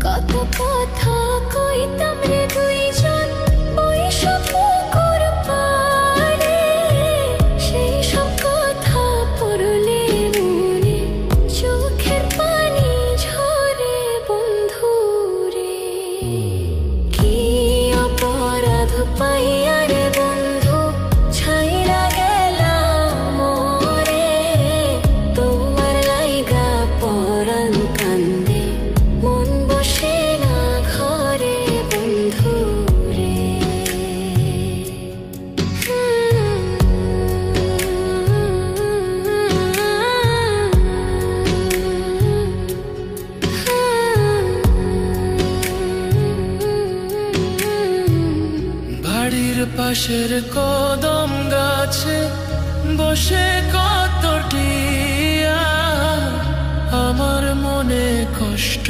কত কথা কইতাম রে দুইজন বইসা পুকুর পাড়ে, সেই সব কথা পড়লে মনে চোখের পানি ঝরে বন্ধু রে। কি অপরাধ পাইয়া রে বন্ধু ছাইরা গেলাম মোরে, তোমার লাইগা পরাণ কান্দে মন বসে না ঘরে বন্ধু রে। বাড়ির পাশের কদম গাছে বসে কত টিয়া, আমার মনে কষ্ট।